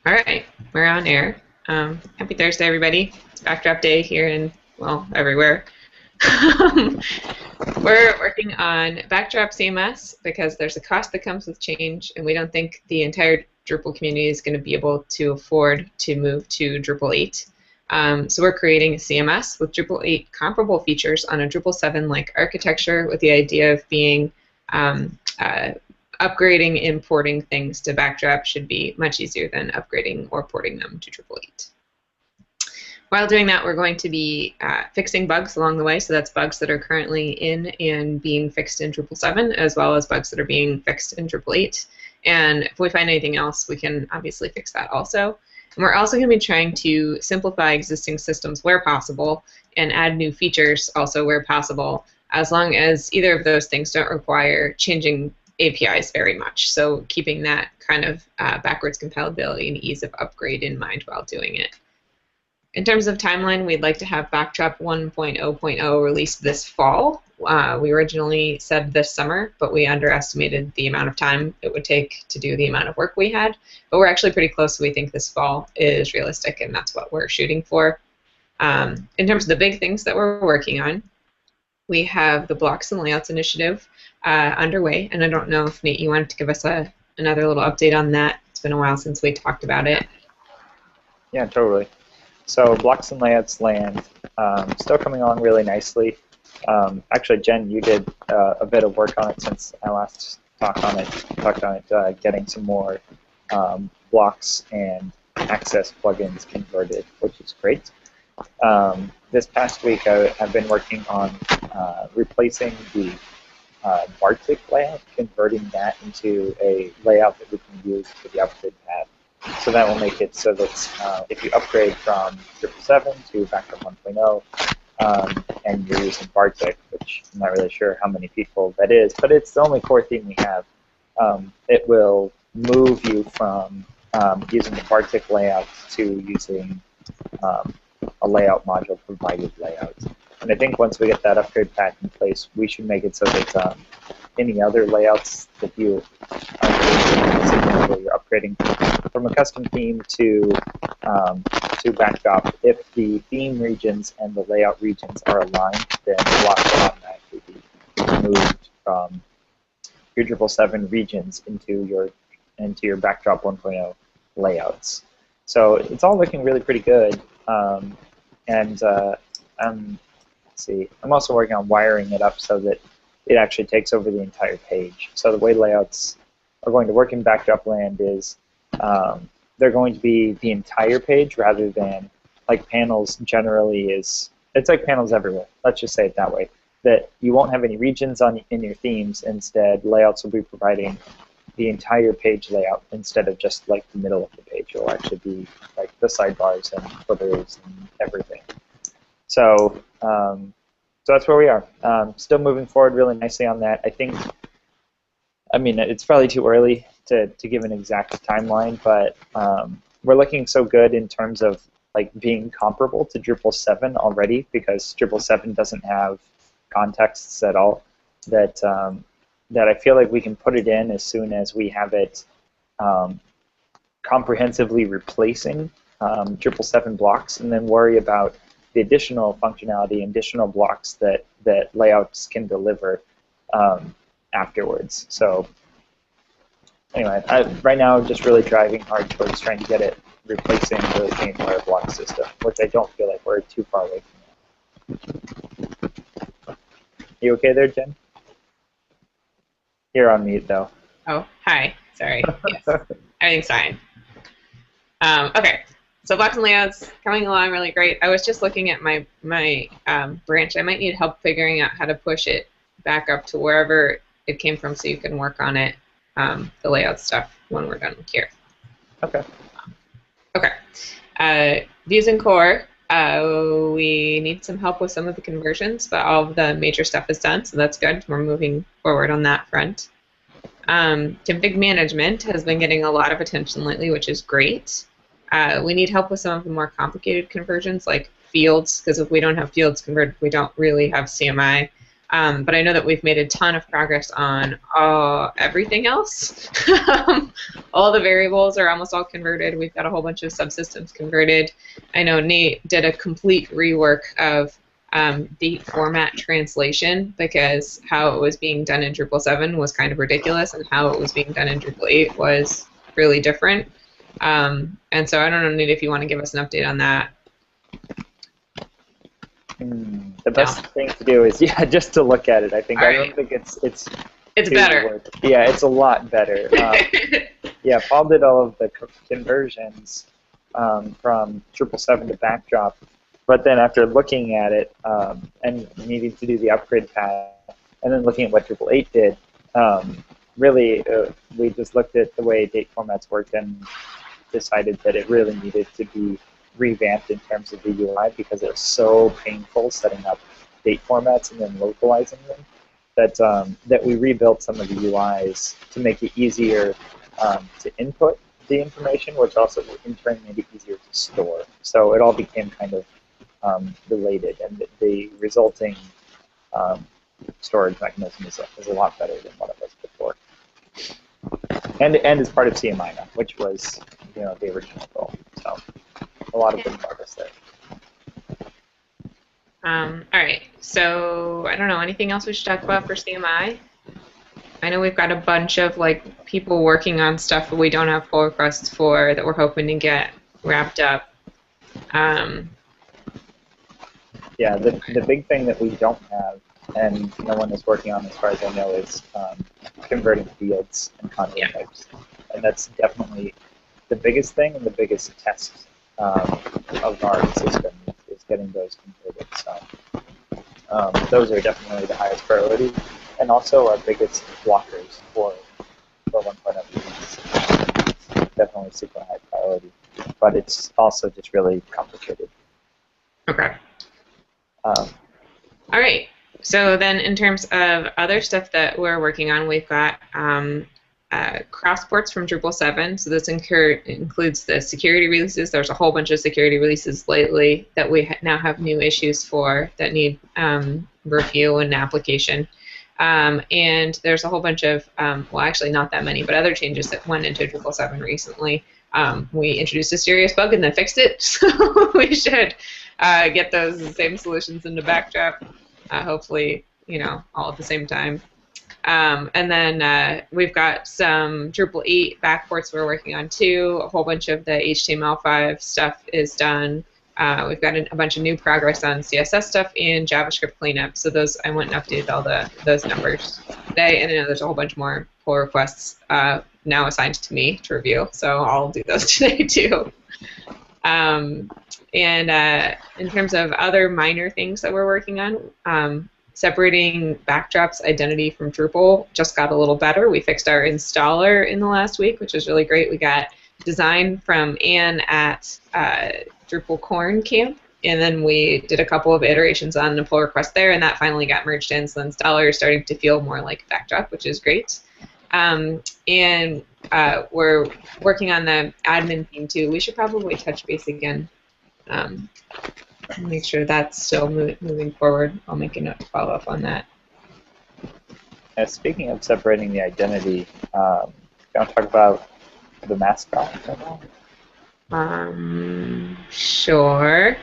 All right, we're on air. Happy Thursday, everybody. It's Backdrop Day here in, well, everywhere. We're working on Backdrop CMS because there's a cost that comes with change, and we don't think the entire Drupal community is going to be able to afford to move to Drupal 8. So we're creating a CMS with Drupal 8 comparable features on a Drupal 7-like architecture with the idea of being upgrading, importing things to Backdrop should be much easier than upgrading or porting them to Drupal 8. While doing that, we're going to be fixing bugs along the way. So that's bugs that are currently in and being fixed in Drupal 7, as well as bugs that are being fixed in Drupal 8. And if we find anything else, we can obviously fix that also. And we're also going to be trying to simplify existing systems where possible and add new features also where possible, as long as either of those things don't require changing APIs very much. So keeping that kind of backwards compatibility and ease of upgrade in mind while doing it. In terms of timeline, we'd like to have Backdrop 1.0.0 released this fall. We originally said this summer, but we underestimated the amount of time it would take to do the amount of work we had. But we're actually pretty close, so we think this fall is realistic, and that's what we're shooting for. In terms of the big things that we're working on, we have the Blocks and Layouts initiative underway, and I don't know if, Nate, you wanted to give us another little update on that. It's been a while since we talked about it. Yeah, totally. So Blocks and Layouts land, still coming along really nicely. Actually, Jen, you did a bit of work on it since I last talked on it, getting some more blocks and access plugins converted, which is great. This past week, I've been working on replacing the Bartik layout, converting that into a layout that we can use for the upgrade path. So that will make it so that if you upgrade from 777 to Backdrop 1.0, and you're using Bartik, which I'm not really sure how many people that is, but it's the only core theme we have, it will move you from using the Bartik layout to using a layout module provided layout. And I think once we get that upgrade path in place, we should make it so that any other layouts that you are doing, you're upgrading from a custom theme to Backdrop, if the theme regions and the layout regions are aligned, then the blocks will automatically be moved from your Drupal 7 regions into your Backdrop 1.0 layouts. So it's all looking really pretty good. Let's see. I'm also working on wiring it up so that it actually takes over the entire page. So the way layouts are going to work in Backdrop land is they're going to be the entire page rather than like panels generally is. It's like panels everywhere. Let's just say it that way. That you won't have any regions in your themes. Instead, layouts will be providing the entire page layout instead of just like the middle of the page. It'll actually be like the sidebars and footers and everything. So that's where we are. Still moving forward really nicely on that. I mean, it's probably too early to give an exact timeline, but we're looking so good in terms of like being comparable to Drupal 7 already, because Drupal 7 doesn't have contexts at all, that I feel like we can put it in as soon as we have it comprehensively replacing Drupal 7 blocks, and then worry about the additional functionality and additional blocks that layouts can deliver afterwards. So anyway, right now I'm just really driving hard towards trying to get it replacing the main layer block system, which I don't feel like we're too far away from that. You okay there, Jen? You're on mute, though. Oh, hi. Sorry. Yes. Everything's fine. Okay. So blocks and layouts coming along really great. I was just looking at my branch. I might need help figuring out how to push it back up to wherever it came from so you can work on it, the layout stuff, when we're done here. Okay. Okay. Views and core, we need some help with some of the conversions, but all of the major stuff is done, so that's good. We're moving forward on that front. Config management has been getting a lot of attention lately, which is great. We need help with some of the more complicated conversions, like fields, because if we don't have fields converted, we don't really have CMI. But I know that we've made a ton of progress on everything else. All the variables are almost all converted. We've got a whole bunch of subsystems converted. I know Nate did a complete rework of date format translation, because how it was being done in 777 was kind of ridiculous, and how it was being done in 888 was really different. And so I don't know, Nate, if you want to give us an update on that. The best thing to do is, just to look at it. I think I don't think it's better. Yeah, it's a lot better. Yeah, Paul did all of the conversions from 777 to backdrop, but then after looking at it and needing to do the upgrade path, and then looking at what 888 did, really we just looked at the way date formats work and decided that it really needed to be revamped in terms of the UI, because it was so painful setting up date formats and then localizing them, that we rebuilt some of the UIs to make it easier to input the information, which also in turn made it easier to store. So it all became kind of related, and the resulting storage mechanism is a lot better than what it was before. And it's part of CMI now, which was the original goal. So a lot of good progress there. All right, so I don't know, anything else we should talk about for CMI? I know we've got a bunch of people working on stuff that we don't have pull requests for, that we're hoping to get wrapped up. Yeah, the big thing that we don't have, and no one is working on as far as I know, is converting fields and content types. And that's definitely the biggest thing and the biggest test of our system is getting those converted. So those are definitely the highest priority, and also our biggest blockers for 1.0. It's definitely super high priority, but it's also just really complicated. Okay. All right. So then, in terms of other stuff that we're working on, we've got cross ports from 777. So this includes the security releases. There's a whole bunch of security releases lately that we now have new issues for that need review and application. And there's a whole bunch of, well, actually not that many, but other changes that went into 777 recently. We introduced a serious bug and then fixed it. So we should get those same solutions into Backdraft, hopefully, all at the same time. And then we've got some 888 backports we're working on too. A whole bunch of the HTML5 stuff is done. We've got a bunch of new progress on CSS stuff and JavaScript cleanup. So those, I went and updated all those numbers today, and I know there's a whole bunch more pull requests now assigned to me to review. So I'll do those today too. And in terms of other minor things that we're working on, separating Backdrop's identity from Drupal just got a little better. We fixed our installer in the last week, which was really great. We got design from Anne at Drupal Corn Camp, and then we did a couple of iterations on the pull request there, and that finally got merged in, so the installer is starting to feel more like Backdrop, which is great. And we're working on the admin theme too. We should probably touch base again. Make sure that's still moving forward. I'll make a note to follow up on that. Speaking of separating the identity, you want to talk about the mascot at all? Sure.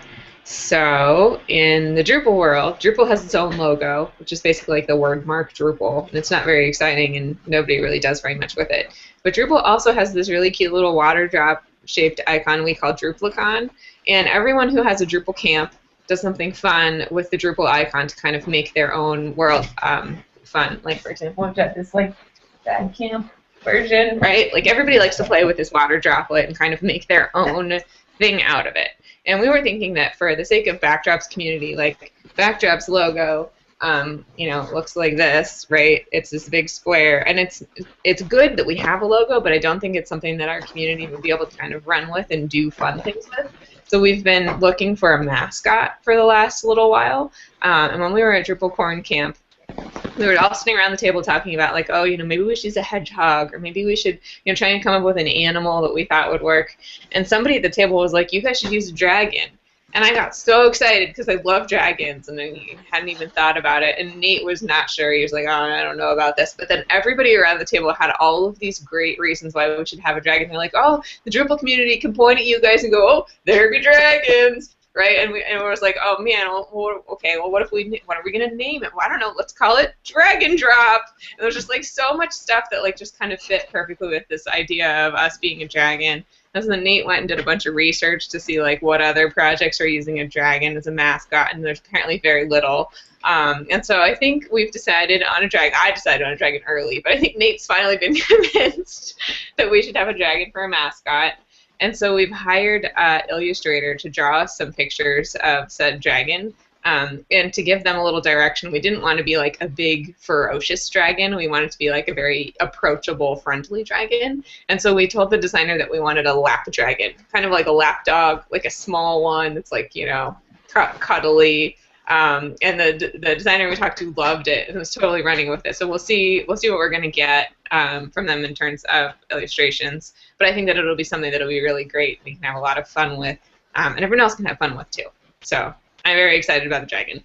So in the Drupal world, Drupal has its own logo, which is basically like the word mark Drupal, and it's not very exciting, and nobody really does very much with it. But Drupal also has this really cute little water drop shaped icon we call Druplicon, and everyone who has a Drupal camp does something fun with the Drupal icon to kind of make their own world fun. Like, for example, I've got this like bad camp version, right? Like everybody likes to play with this water droplet and kind of make their own thing out of it. And we were thinking that for the sake of Backdrop's community, like Backdrop's logo, looks like this, right? It's this big square, and it's good that we have a logo, but I don't think it's something that our community would be able to kind of run with and do fun things with. So we've been looking for a mascot for the last little while, and when we were at Drupal Corn Camp, we were all sitting around the table talking about, like, oh, maybe we should use a hedgehog, or maybe we should, try and come up with an animal that we thought would work. And somebody at the table was like, you guys should use a dragon. And I got so excited because I love dragons, and I hadn't even thought about it. And Nate was not sure. He was like, "Oh, I don't know about this." But then everybody around the table had all of these great reasons why we should have a dragon. They're like, "Oh, the Drupal community can point at you guys and go, oh, there be dragons." Right, and we was like, oh man, well, okay, well, what are we gonna name it? Well, I don't know, let's call it Dragon Drop. And there's just like so much stuff that like just kind of fit perfectly with this idea of us being a dragon. And so then Nate went and did a bunch of research to see like what other projects are using a dragon as a mascot, and there's apparently very little. And so I think we've decided on a dragon. I decided on a dragon early, but I think Nate's finally been convinced that we should have a dragon for a mascot. And so we've hired Illustrator to draw us some pictures of said dragon, and to give them a little direction. We didn't want to be like a big, ferocious dragon. We wanted to be like a very approachable, friendly dragon. And so we told the designer that we wanted a lap dragon, kind of like a lap dog, like a small one that's like, you know, cuddly. And the designer we talked to loved it and was totally running with it. So we'll see what we're going to get from them in terms of illustrations. But I think that it'll be something that'll be really great. We can have a lot of fun with, and everyone else can have fun with too. So I'm very excited about the dragon.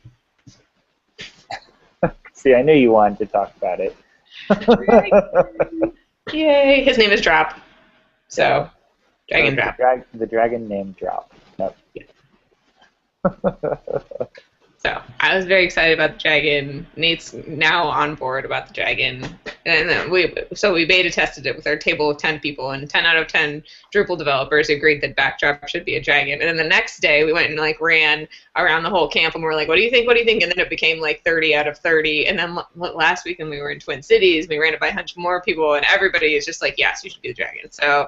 See, I knew you wanted to talk about it. Yay! His name is Drop. So, Dragon Drop. The dragon named Drop. Yep. Yeah. So I was very excited about the dragon. Nate's now on board about the dragon, and then we beta tested it with our table of 10 people, and 10 out of 10 Drupal developers agreed that Backdrop should be a dragon. And then the next day we went and like ran around the whole camp, and we were like, "What do you think? What do you think?" And then it became like 30 out of 30. And then last weekend we were in Twin Cities. We ran it by a bunch more people, and everybody is just like, "Yes, you should be the dragon." So.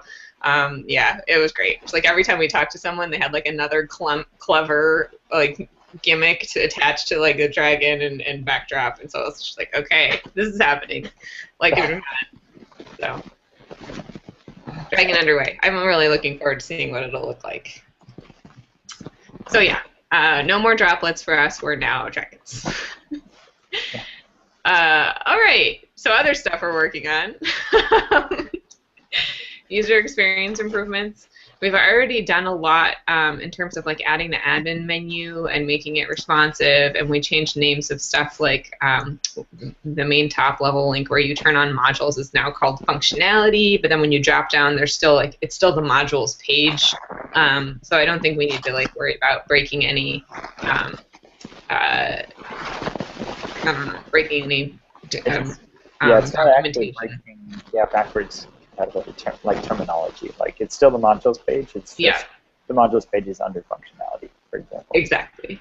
Yeah, it was great. It's like every time we talked to someone, they had like another clever like gimmick to attach to like a dragon and Backdrop, and so it's just like, okay, this is happening. Like, so dragon underway. I'm really looking forward to seeing what it'll look like. So yeah, no more droplets for us. We're now dragons. All right. So other stuff we're working on. User experience improvements. We've already done a lot in terms of like adding the admin menu and making it responsive, and we changed names of stuff like the main top level link where you turn on modules is now called functionality, but then when you drop down, there's still like it's still the modules page. So I don't think we need to like worry about breaking any I don't know, breaking any yeah, it's not actually breaking backwards like terminology. Like it's still the modules page. It's just the modules page is under functionality, for example. Exactly.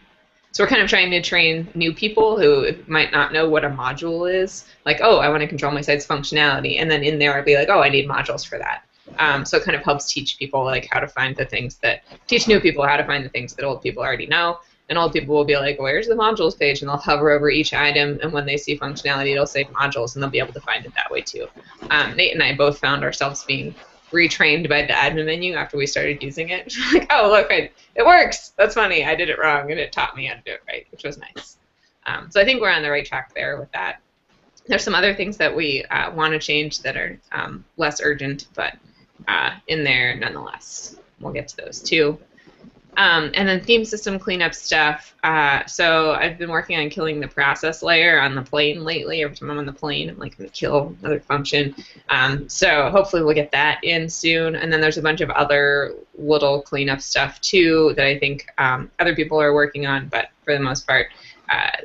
So we're kind of trying to train new people who might not know what a module is. Like, oh, I want to control my site's functionality, and then in there I'd be like, oh, I need modules for that. So it kind of helps teach people like how to find the things that teach new people how to find the things that old people already know. And old people will be like, where's the modules page? And they'll hover over each item, and when they see functionality, it'll say modules, and they'll be able to find it that way too. Nate and I both found ourselves being retrained by the admin menu after we started using it. Like, oh, look, it works. That's funny. I did it wrong, and it taught me how to do it right, which was nice. So I think we're on the right track there with that. There's some other things that we want to change that are less urgent, but in there nonetheless. We'll get to those too. And then theme system cleanup stuff. So I've been working on killing the process layer on the plane lately. Every time I'm on the plane, I'm like, going to kill another function. So hopefully we'll get that in soon. And then there's a bunch of other little cleanup stuff too that I think other people are working on. But for the most part,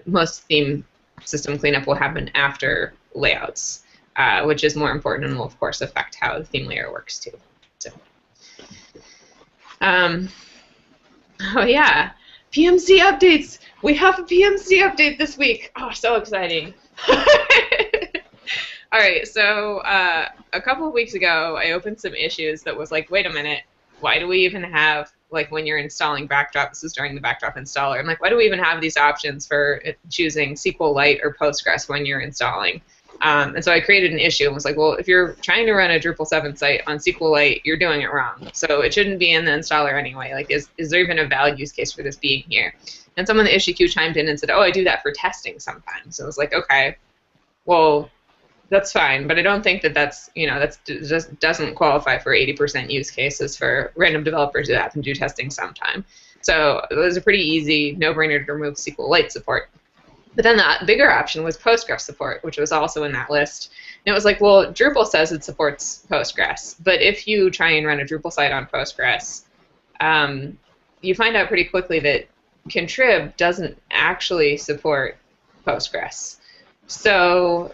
most theme system cleanup will happen after layouts, which is more important and will of course affect how the theme layer works too. So. Oh yeah, PMC updates. We have a PMC update this week. Oh, so exciting. All right, so a couple of weeks ago, I opened some issues that was like, wait a minute, why do we even have, like when you're installing Backdrop, this is during the Backdrop installer, I'm like, why do we even have these options for choosing SQLite or Postgres when you're installing? And so I created an issue and was like, well, if you're trying to run a Drupal 7 site on SQLite, you're doing it wrong. So it shouldn't be in the installer anyway. Like, is there even a valid use case for this being here? And someone in the issue queue chimed in and said, oh, I do that for testing sometimes. So I was like, okay, well, that's fine. But I don't think that that's, you know, that's just doesn't qualify for 80% use cases for random developers who happen to do testing sometime. So it was a pretty easy no-brainer to remove SQLite support. But then the bigger option was Postgres support, which was also in that list. And it was like, well, Drupal says it supports Postgres, but if you try and run a Drupal site on Postgres, you find out pretty quickly that Contrib doesn't actually support Postgres. So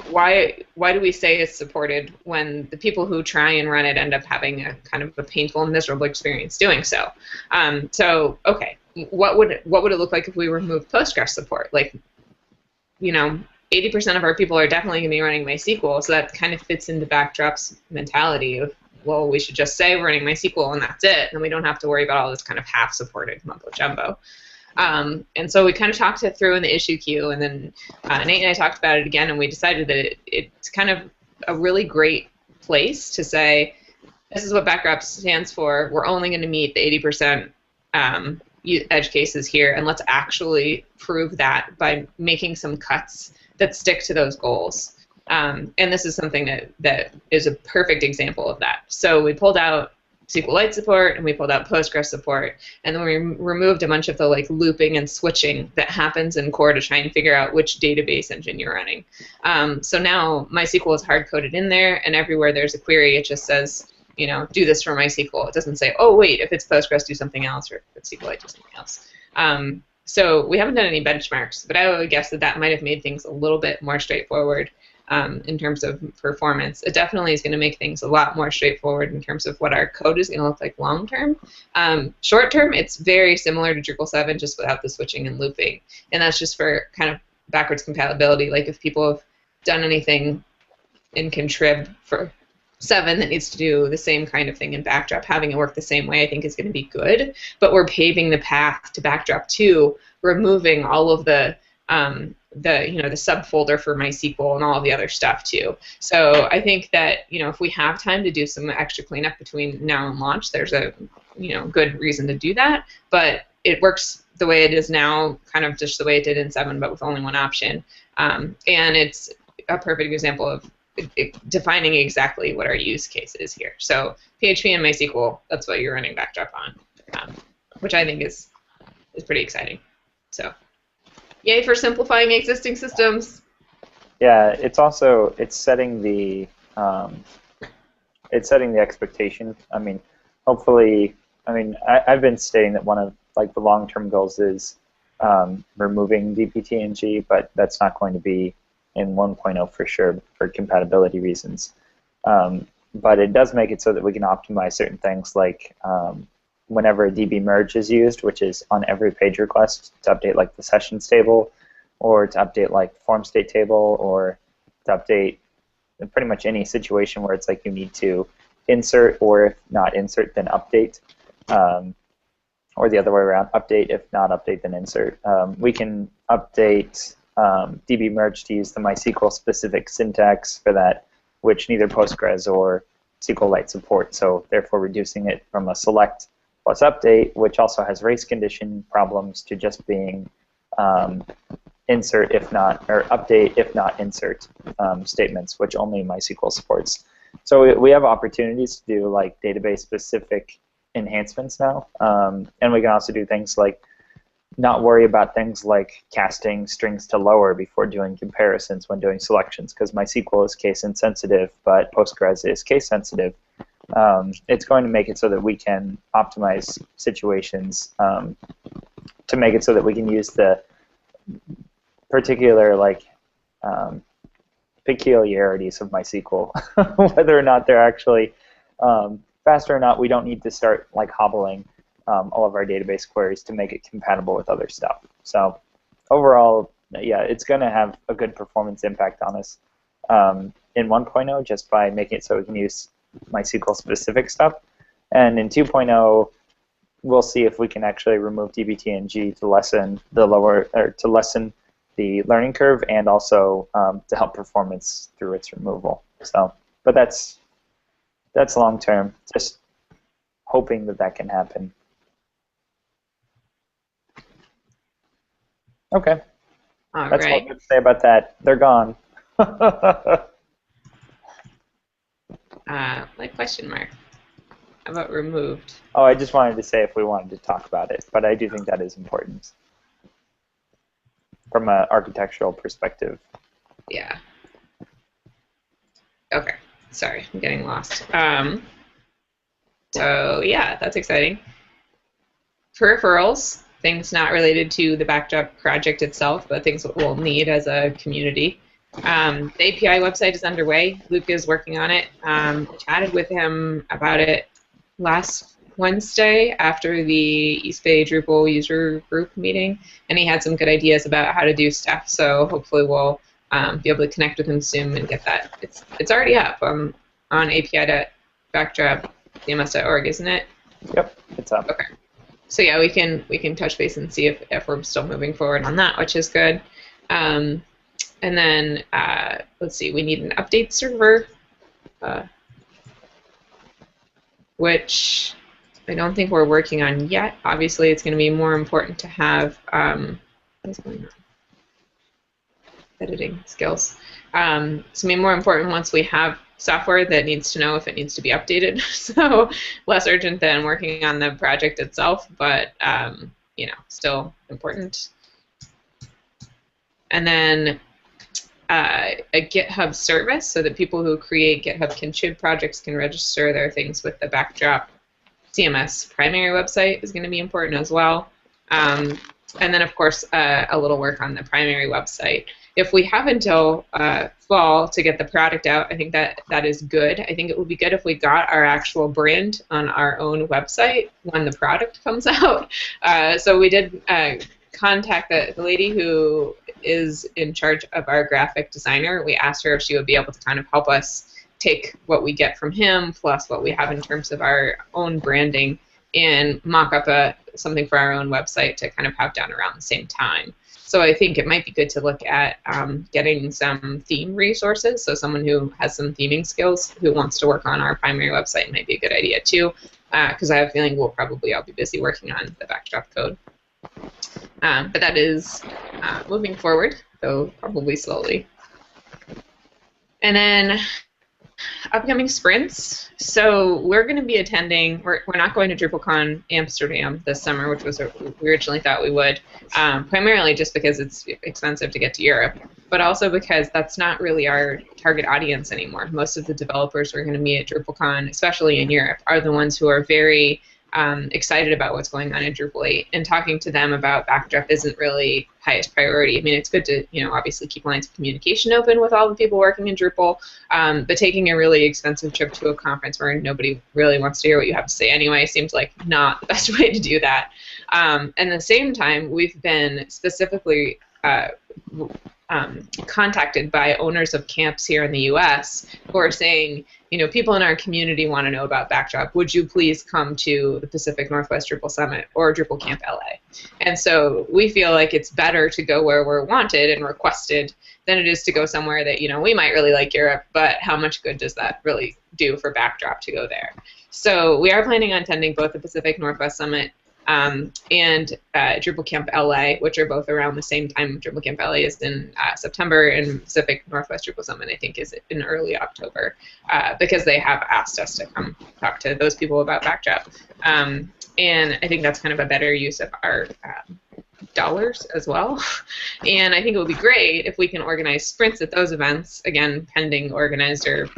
why do we say it's supported when the people who try and run it end up having a kind of a painful and miserable experience doing so? So okay, what would it look like if we removed Postgres support? Like, 80% of our people are definitely going to be running MySQL, so that kind of fits into Backdrop's mentality of, well, we should just say we're running MySQL and that's it, and we don't have to worry about all this kind of half-supported mumbo jumbo. And so we kind of talked it through in the issue queue, and then Nate and I talked about it again, and we decided that it's kind of a really great place to say, this is what Backdrop stands for. We're only going to meet the 80% edge cases here, and let's actually prove that by making some cuts that stick to those goals. And this is something that is a perfect example of that. So we pulled out SQLite support, and we pulled out Postgres support, and then we removed a bunch of the looping and switching that happens in core to try and figure out which database engine you're running. So now MySQL is hard-coded in there, and everywhere there's a query, it just says, do this for MySQL. It doesn't say, oh, wait, if it's Postgres, do something else, or if it's SQLite, do something else. So we haven't done any benchmarks, but I would guess that might have made things a little bit more straightforward in terms of performance. It definitely is going to make things a lot more straightforward in terms of what our code is going to look like long term. Short term, it's very similar to Drupal 7, just without the switching and looping. And that's just for kind of backwards compatibility. Like if people have done anything in Contrib for 7 that needs to do the same kind of thing in Backdrop, having it work the same way, I think is going to be good. But we're paving the path to Backdrop 2, removing all of the subfolder for MySQL and all of the other stuff too. So I think that if we have time to do some extra cleanup between now and launch, there's a good reason to do that. But it works the way it is now, kind of just the way it did in 7, but with only one option. And it's a perfect example of defining exactly what our use case is here. So PHP and MySQL, that's what you're running Backdrop on, which I think is pretty exciting. So. Yay for simplifying existing systems. Yeah, it's setting the expectation. I mean, hopefully, I've been stating that one of the long-term goals is removing DPTNG, but that's not going to be in 1.0 for sure for compatibility reasons. But it does make it so that we can optimize certain things like whenever a DB merge is used, which is on every page request to update the sessions table, or to update form state table, or to update pretty much any situation where it's you need to insert, or if not insert, then update, or the other way around, update, if not update, then insert. We can update DB merge to use the MySQL specific syntax for that, which neither Postgres or SQLite support, so therefore reducing it from a select plus update, which also has race condition problems, to just being insert if not, or update if not insert statements, which only MySQL supports. So we have opportunities to do database specific enhancements now, and we can also do things like not worry about things like casting strings to lower before doing comparisons when doing selections, because MySQL is case insensitive, but Postgres is case sensitive. It's going to make it so that we can optimize situations to make it so that we can use the particular peculiarities of MySQL, whether or not they're actually faster or not. We don't need to start hobbling all of our database queries to make it compatible with other stuff. So overall, yeah, it's going to have a good performance impact on us in 1.0 just by making it so we can use MySQL specific stuff. And in 2.0, we'll see if we can actually remove dbtng to lessen the learning curve, and also to help performance through its removal. So, but that's long term. Just hoping that can happen. Okay. That's all I have to say about that. They're gone. Question mark. How about removed? Oh, I just wanted to say if we wanted to talk about it, but I do think that is important from an architectural perspective. Yeah. Okay. Sorry, I'm getting lost. So yeah, that's exciting. Peripherals, things not related to the Backdrop project itself, but things that we'll need as a community. The API website is underway. Luke is working on it. I chatted with him about it last Wednesday after the East Bay Drupal user group meeting, and he had some good ideas about how to do stuff. So hopefully we'll be able to connect with him soon and get that. It's already up on api.backdropcms.org, isn't it? Yep, it's up. Okay. So yeah, we can touch base and see if we're still moving forward on that, which is good. And then let's see, we need an update server, which I don't think we're working on yet. Obviously, it's going to be more important to have what is going on? Editing skills. It's going to be more important once we have software that needs to know if it needs to be updated. So less urgent than working on the project itself, but you know, still important. And then a GitHub service so that people who create GitHub contrib projects can register their things with the Backdrop CMS primary website is going to be important as well. And then, of course, a little work on the primary website. If we have until fall to get the product out, I think that is good. I think it would be good if we got our actual brand on our own website when the product comes out. So we did contact the lady who is in charge of our graphic designer. We asked her if she would be able to kind of help us take what we get from him plus what we have in terms of our own branding and mock up something for our own website to kind of have done around the same time. So I think it might be good to look at getting some theme resources. So someone who has some theming skills who wants to work on our primary website might be a good idea too, because I have a feeling we'll probably all be busy working on the Backdrop code. But that is moving forward, though probably slowly. And then upcoming sprints. So we're going to be attending, we're not going to DrupalCon Amsterdam this summer, which was we originally thought we would, primarily just because it's expensive to get to Europe, but also because that's not really our target audience anymore. Most of the developers who are going to meet at DrupalCon, especially in Europe, are the ones who are very excited about what's going on in Drupal 8, and talking to them about Backdrop isn't really highest priority. I mean, it's good to, obviously keep lines of communication open with all the people working in Drupal, but taking a really expensive trip to a conference where nobody really wants to hear what you have to say anyway seems like not the best way to do that. And at the same time, we've been specifically contacted by owners of camps here in the U.S. who are saying, people in our community want to know about Backdrop. Would you please come to the Pacific Northwest Drupal Summit or Drupal Camp LA? And so we feel like it's better to go where we're wanted and requested than it is to go somewhere that, we might really like Europe, but how much good does that really do for Backdrop to go there? So we are planning on attending both the Pacific Northwest Summit and Drupal Camp LA, which are both around the same time. Drupal Camp LA is in September, and Pacific Northwest Drupal Summit, I think, is in early October, because they have asked us to come talk to those people about Backdrop. And I think that's kind of a better use of our dollars as well. And I think it would be great if we can organize sprints at those events, again, pending organizer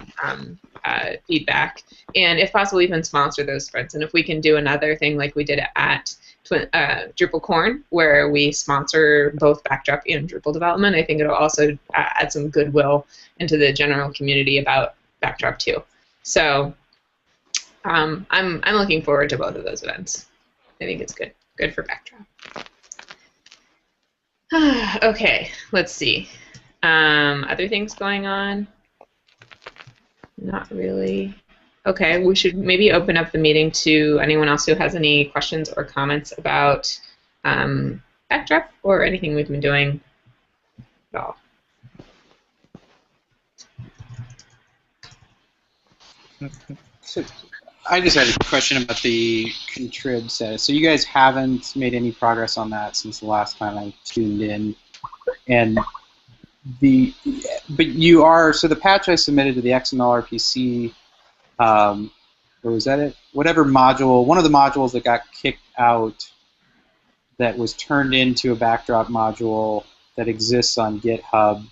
feedback, and if possible even sponsor those sprints. And if we can do another thing like we did at DrupalCorn, where we sponsor both Backdrop and Drupal development, I think it'll also add some goodwill into the general community about Backdrop too. So I'm looking forward to both of those events. I think it's good for Backdrop. Okay, let's see. Other things going on? Not really. Okay, we should maybe open up the meeting to anyone else who has any questions or comments about Backdrop or anything we've been doing at all. So I just had a question about the contrib status. So you guys haven't made any progress on that since the last time I tuned in, and but you are, so the patch I submitted to the XML RPC or was that it? Whatever module, one of the modules that got kicked out that was turned into a backdrop module that exists on GitHub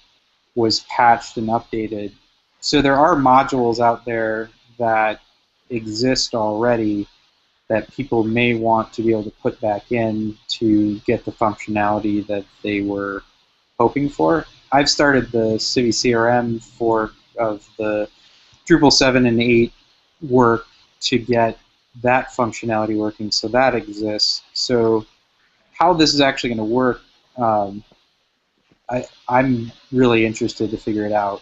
was patched and updated. So there are modules out there that exist already that people may want to be able to put back in to get the functionality that they were hoping for. I've started the Civi CRM fork of the Drupal 7 and 8 work to get that functionality working, so that exists. So how this is actually going to work, I'm really interested to figure it out.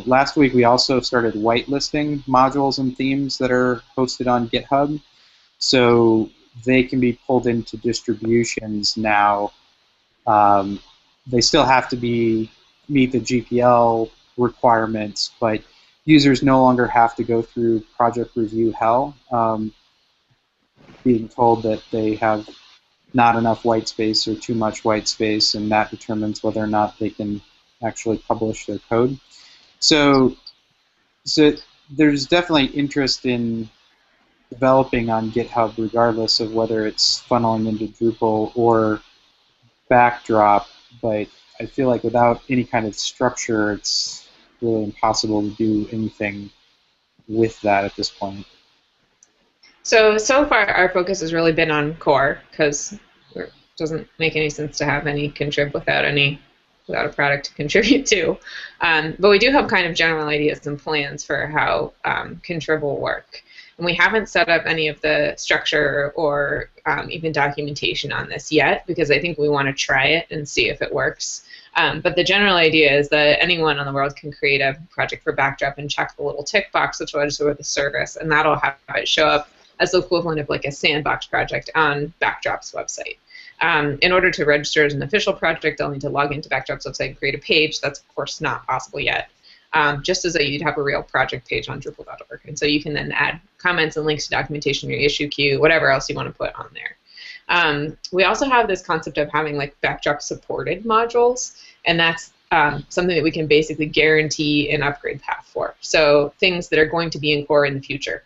Last week we also started whitelisting modules and themes that are hosted on GitHub, so they can be pulled into distributions now. They still have to meet the GPL requirements, but users no longer have to go through project review hell, being told that they have not enough white space or too much white space, and that determines whether or not they can actually publish their code. So there's definitely interest in developing on GitHub regardless of whether it's funneling into Drupal or Backdrop, but I feel like without any kind of structure, it's really impossible to do anything with that at this point. So far our focus has really been on core, because it doesn't make any sense to have any contrib without a product to contribute to. But we do have kind of general ideas and plans for how contrib will work. And we haven't set up any of the structure or even documentation on this yet, because I think we want to try it and see if it works. But the general idea is that anyone in the world can create a project for Backdrop and check the little tick box which register with the service, and that'll have it show up as the equivalent of like a sandbox project on Backdrop's website. In order to register as an official project, they'll need to log into Backdrop's website and create a page. That's, of course, not possible yet. Just as you'd have a real project page on Drupal.org. And so you can then add comments and links to documentation, your issue queue, whatever else you want to put on there. We also have this concept of having like Backdrop-supported modules, and that's something that we can basically guarantee an upgrade path for. So things that are going to be in core in the future,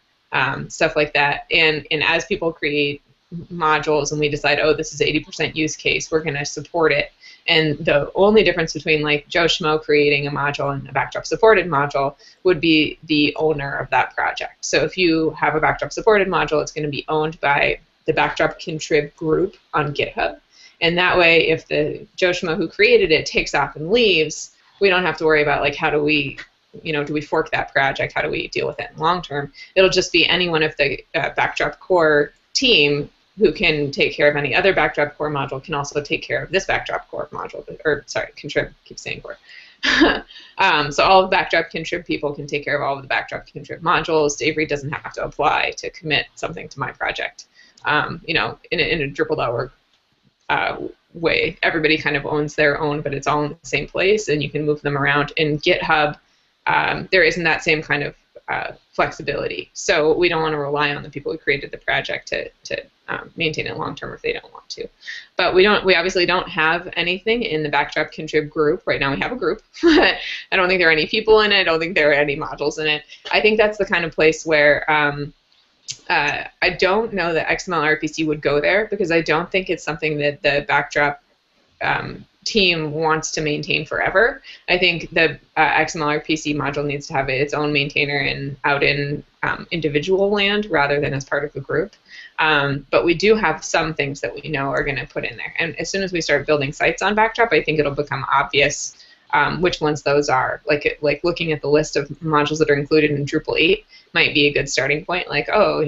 stuff like that. And as people create modules and we decide, oh, this is 80% use case, we're going to support it. And the only difference between like Joe Schmo creating a module and a Backdrop supported module would be the owner of that project. So if you have a Backdrop supported module, it's going to be owned by the Backdrop contrib group on GitHub. And that way, if the Joe Schmo who created it takes off and leaves, we don't have to worry about like how do we, do we fork that project? How do we deal with it in long term? It'll just be anyone of the Backdrop core team who can take care of any other Backdrop core module can also take care of this Backdrop core module, or sorry, contrib, keep saying core. So all of the Backdrop contrib people can take care of all of the Backdrop contrib modules. Avery doesn't have to apply to commit something to my project. In a Drupal.org way, everybody kind of owns their own, but it's all in the same place, and you can move them around. In GitHub, there isn't that same kind of flexibility. So we don't want to rely on the people who created the project to maintain it long term if they don't want to. But we obviously don't have anything in the Backdrop contrib group. Right now we have a group, but I don't think there are any people in it. I don't think there are any modules in it. I think that's the kind of place where I don't know that XML RPC would go there, because I don't think it's something that the Backdrop team wants to maintain forever. I think the XML RPC module needs to have its own maintainer and out in individual land rather than as part of the group. But we do have some things that we know are going to put in there. And as soon as we start building sites on Backdrop, I think it'll become obvious which ones those are. Like looking at the list of modules that are included in Drupal 8 might be a good starting point. Like, oh,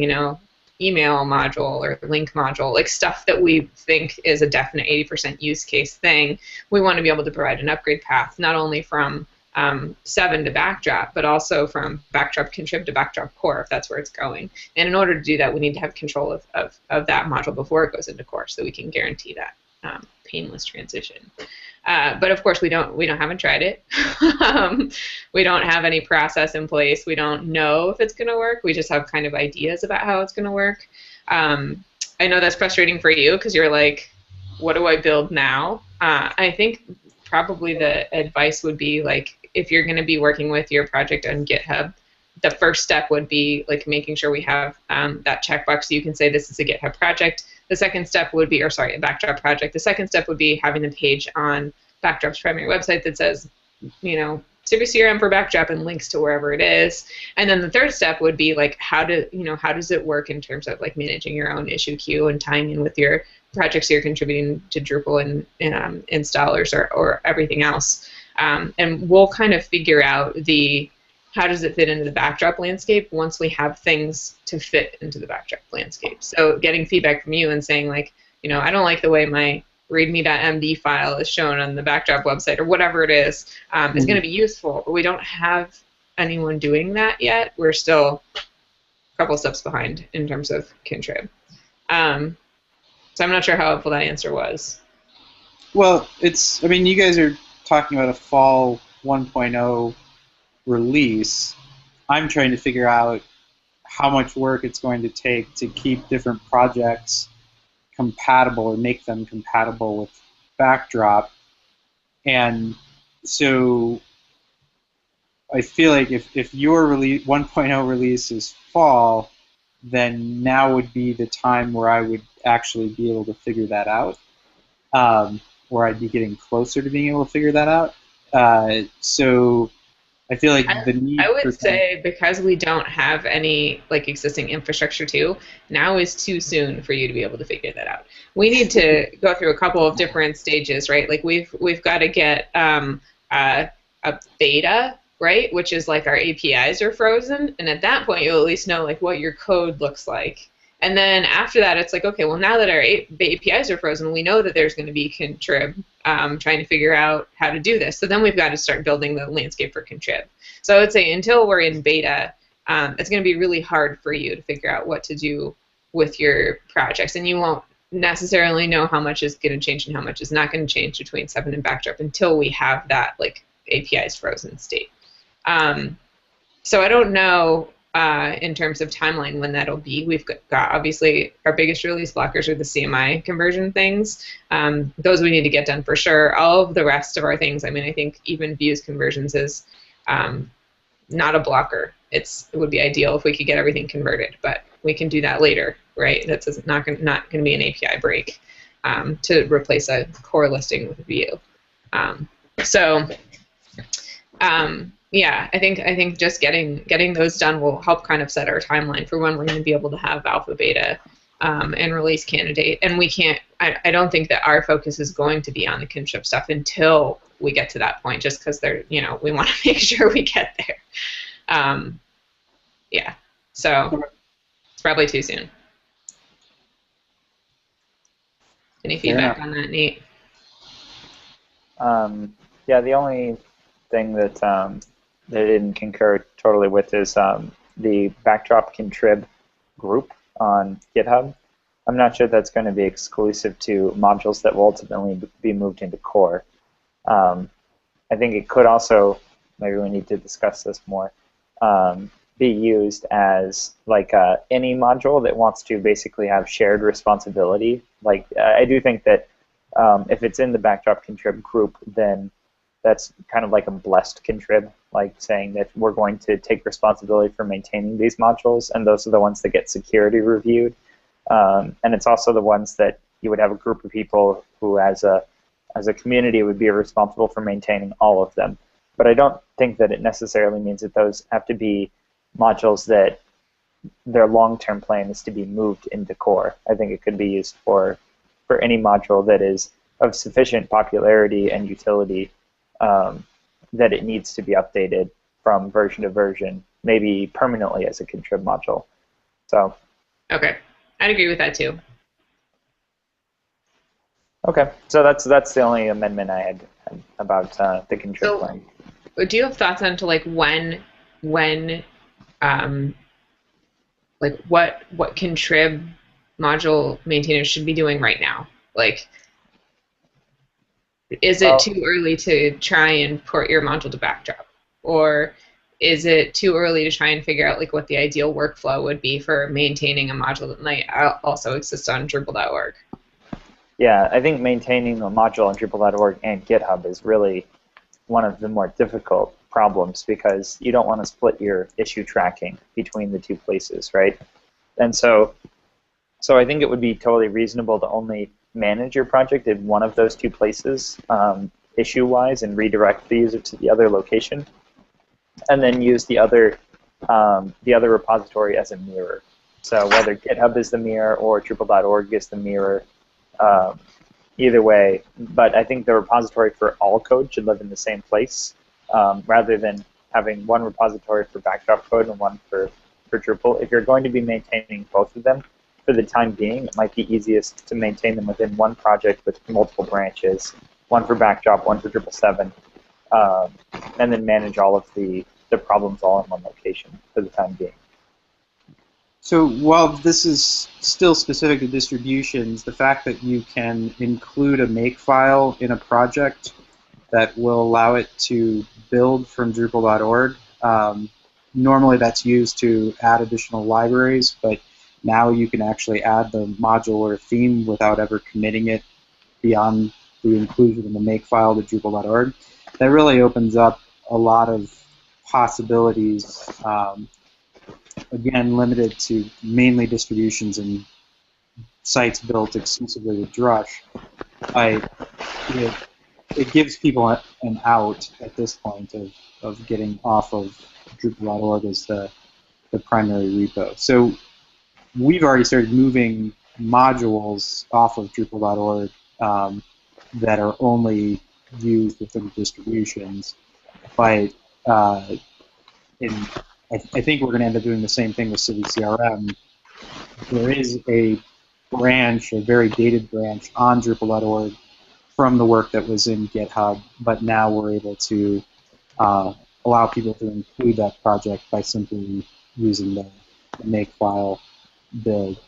email module or link module, like stuff that we think is a definite 80% use case thing. We want to be able to provide an upgrade path, not only from 7 to Backdrop, but also from Backdrop contrib to Backdrop core, if that's where it's going. And in order to do that, we need to have control of that module before it goes into core, so we can guarantee that painless transition. But of course, we haven't tried it. We don't have any process in place. We don't know if it's going to work. We just have kind of ideas about how it's going to work. I know that's frustrating for you because you're like, what do I build now? I think probably the advice would be like, if you're going to be working with your project on GitHub, the first step would be like making sure we have that checkbox so you can say this is a GitHub project. The second step would be, or sorry, a Backdrop project. The second step would be having a page on Backdrop's primary website that says, you know, Citrix CRM for Backdrop and links to wherever it is. And then the third step would be like how does it work in terms of like managing your own issue queue and tying in with your projects you're contributing to Drupal and installers or everything else. And we'll kind of figure out how does it fit into the Backdrop landscape once we have things to fit into the Backdrop landscape. So getting feedback from you and saying like, you know, I don't like the way my readme.md file is shown on the Backdrop website or whatever it is going to be useful, but we don't have anyone doing that yet. We're still a couple steps behind in terms of contrib. So I'm not sure how helpful that answer was. Well, I mean, you guys are talking about a fall 1.0 release. I'm trying to figure out how much work it's going to take to keep different projects compatible or make them compatible with Backdrop. And so I feel like if your 1.0 release is fall, then now would be the time where I would actually be able to figure that out, or I'd be getting closer to being able to figure that out. So I feel like the need I would say because we don't have any like existing infrastructure too, now is too soon for you to be able to figure that out. We need to go through a couple of different stages, right? Like we've got to get a beta, right, which is like our APIs are frozen, and at that point you'll at least know like what your code looks like. And then after that, it's like, okay, well, now that our APIs are frozen, we know that there's going to be contrib trying to figure out how to do this. So then we've got to start building the landscape for contrib. So I would say until we're in beta, it's going to be really hard for you to figure out what to do with your projects. And you won't necessarily know how much is going to change and how much is not going to change between 7 and Backdrop until we have that like APIs frozen state. So I don't know in terms of timeline when that'll be. We've got obviously our biggest release blockers are the CMI conversion things. Those we need to get done for sure. All of the rest of our things, I mean, I think even views conversions is not a blocker. It would be ideal if we could get everything converted, but we can do that later, right? That's not going to be an API break to replace a core listing with a view. Yeah, I think just getting those done will help kind of set our timeline for when we're going to be able to have alpha, beta, and release candidate. And we can't. I don't think that our focus is going to be on the contrib stuff until we get to that point, just because we want to make sure we get there. Yeah. So it's probably too soon. Any feedback on that, Nate? Yeah, the only thing that I didn't concur totally with is the Backdrop contrib group on GitHub. I'm not sure that's going to be exclusive to modules that will ultimately be moved into core. I think it could also, maybe we need to discuss this more, be used as like any module that wants to basically have shared responsibility. Like I do think that if it's in the Backdrop contrib group, then that's kind of like a blessed contrib, like saying that we're going to take responsibility for maintaining these modules, and those are the ones that get security reviewed. And it's also the ones that you would have a group of people who, as a community, would be responsible for maintaining all of them. But I don't think that it necessarily means that those have to be modules that their long-term plan is to be moved into core. I think it could be used for any module that is of sufficient popularity and utility that it needs to be updated from version to version, maybe permanently as a contrib module. So. Okay, I'd agree with that too. Okay, so that's the only amendment I had about the contrib plan. Do you have thoughts on to like when like what contrib module maintainers should be doing right now? Like, is it too early to try and port your module to Backdrop? Or is it too early to try and figure out like what the ideal workflow would be for maintaining a module that might also exist on Drupal.org? Yeah, I think maintaining a module on Drupal.org and GitHub is really one of the more difficult problems because you don't want to split your issue tracking between the two places, right? And so I think it would be totally reasonable to only manage your project in one of those two places, issue-wise, and redirect the user to the other location, and then use the other repository as a mirror. So whether GitHub is the mirror or Drupal.org is the mirror, either way. But I think the repository for all code should live in the same place, rather than having one repository for backdrop code and one for Drupal. If you're going to be maintaining both of them, for the time being, it might be easiest to maintain them within one project with multiple branches, one for backdrop, one for Drupal 7, and then manage all of the problems all in one location for the time being. So while this is still specific to distributions, the fact that you can include a makefile in a project that will allow it to build from Drupal.org, normally that's used to add additional libraries, but now you can actually add the module or theme without ever committing it beyond the inclusion in the makefile to Drupal.org. That really opens up a lot of possibilities, again, limited to mainly distributions and sites built exclusively with Drush. It gives people an out at this point of getting off of Drupal.org as the primary repo. So we've already started moving modules off of Drupal.org that are only used within distributions, but I think we're going to end up doing the same thing with CiviCRM. There is a branch, a very dated branch on Drupal.org from the work that was in GitHub, but now we're able to allow people to include that project by simply using the makefile build.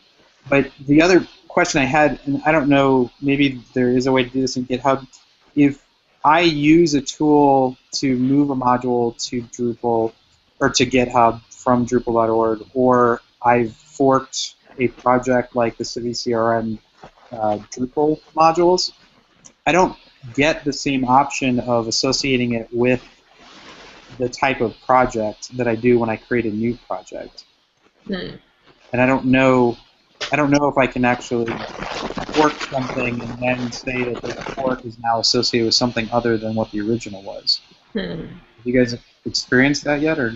But the other question I had, and I don't know, maybe there is a way to do this in GitHub, if I use a tool to move a module to Drupal or to GitHub from Drupal.org, or I've forked a project like the CiviCRM Drupal modules, I don't get the same option of associating it with the type of project that I do when I create a new project. And I don't know if I can actually fork something and then say that the fork is now associated with something other than what the original was. Have you guys experienced that yet, or?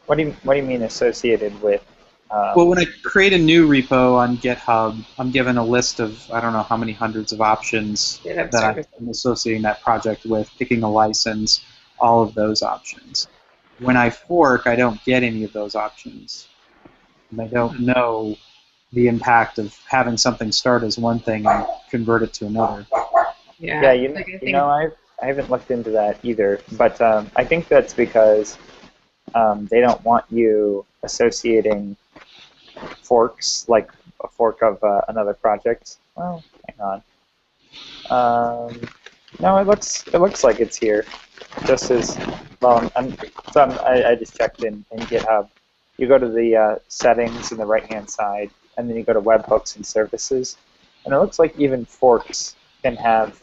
What do you mean associated with? Well, when I create a new repo on GitHub, I'm given a list of, I don't know how many hundreds of options that I'm associating that project with, picking a license, all of those options. When I fork, I don't get any of those options. And I don't know the impact of having something start as one thing and convert it to another. Yeah, you know, I haven't looked into that either, but I think that's because they don't want you associating forks, like a fork of another project. Well, hang on. No, it looks like it's here. Just as well. I just checked in GitHub. You go to the settings in the right-hand side, and then you go to webhooks and services, and it looks like even forks can have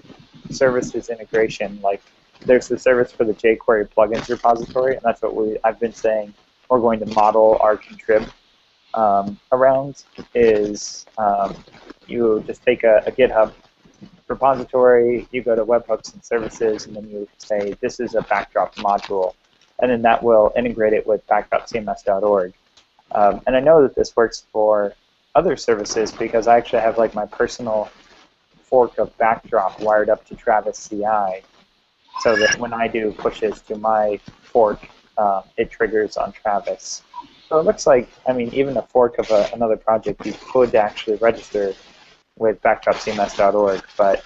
services integration. Like there's the service for the jQuery plugins repository, and that's what I've been saying we're going to model our contrib around. Is you just take a GitHub repository, you go to webhooks and services, and then you say this is a backdrop module, and then that will integrate it with backdropcms.org. And I know that this works for other services because I actually have like my personal fork of backdrop wired up to Travis CI, so that when I do pushes to my fork, it triggers on Travis. So it looks like, I mean, even a fork of another project, you could actually register with backdropcms.org, but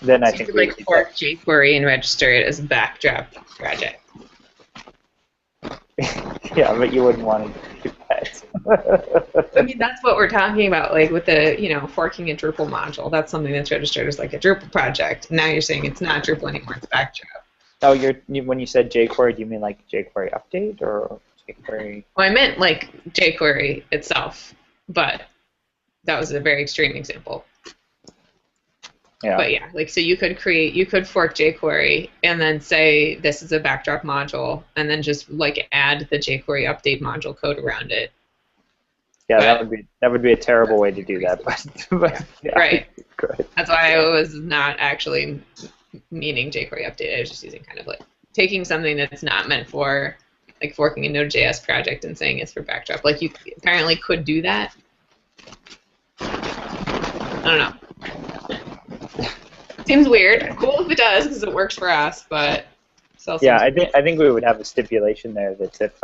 then I think you could like fork jQuery and register it as a backdrop project. Yeah, but you wouldn't want to do that. I mean, that's what we're talking about, like with the, forking a Drupal module. That's something that's registered as like a Drupal project. Now you're saying it's not Drupal anymore, it's backdrop. Oh, when you said jQuery, do you mean like jQuery update or jQuery? Well, I meant like jQuery itself, but that was a very extreme example. Yeah. But yeah, like so you could fork jQuery and then say this is a backdrop module, and then just like add the jQuery update module code around it. Yeah, But that would be a terrible way to do that, but yeah, right. good. That's why I was not actually meaning jQuery update. I was just using kind of like taking something that's not meant for like forking a Node.js project and saying it's for backdrop. Like you apparently could do that. I don't know. Seems weird. Cool if it does because it works for us, but still Yeah, seems I think we would have a stipulation there that if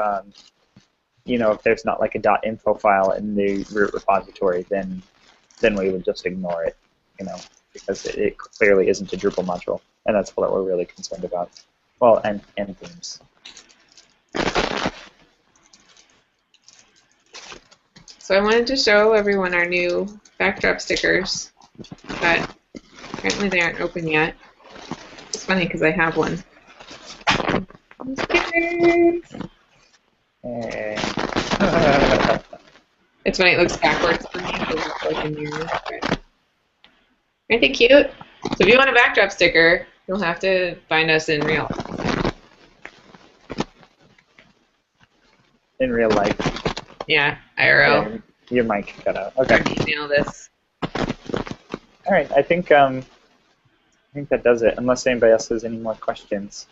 you know, if there's not like a .info file in the root repository, then we would just ignore it, you know, because it clearly isn't a Drupal module, and that's what we're really concerned about. Well, and themes. So I wanted to show everyone our new backdrop stickers, but apparently they aren't open yet. It's funny because I have one. Stickers! And It's funny, it looks backwards for me. It looks like in yours. Aren't they cute? So if you want a backdrop sticker, you'll have to find us in real life. in real life. Yeah, IRL. Yeah, your mic cut out. Okay. Or email this. All right. I think that does it. Unless anybody else has any more questions.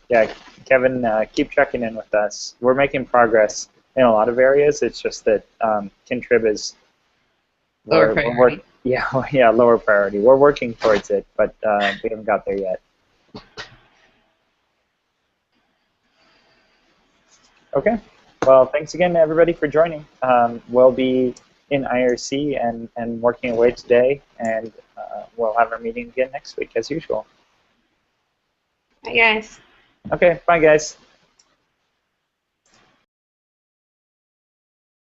Yeah, Kevin, keep checking in with us. We're making progress in a lot of areas. It's just that Kintrib is Lower priority. yeah, lower priority. We're working towards it, but we haven't got there yet. Okay. Well, thanks again, everybody, for joining. We'll be in IRC and working away today, and we'll have our meeting again next week, as usual. Bye, guys. Okay, bye, guys.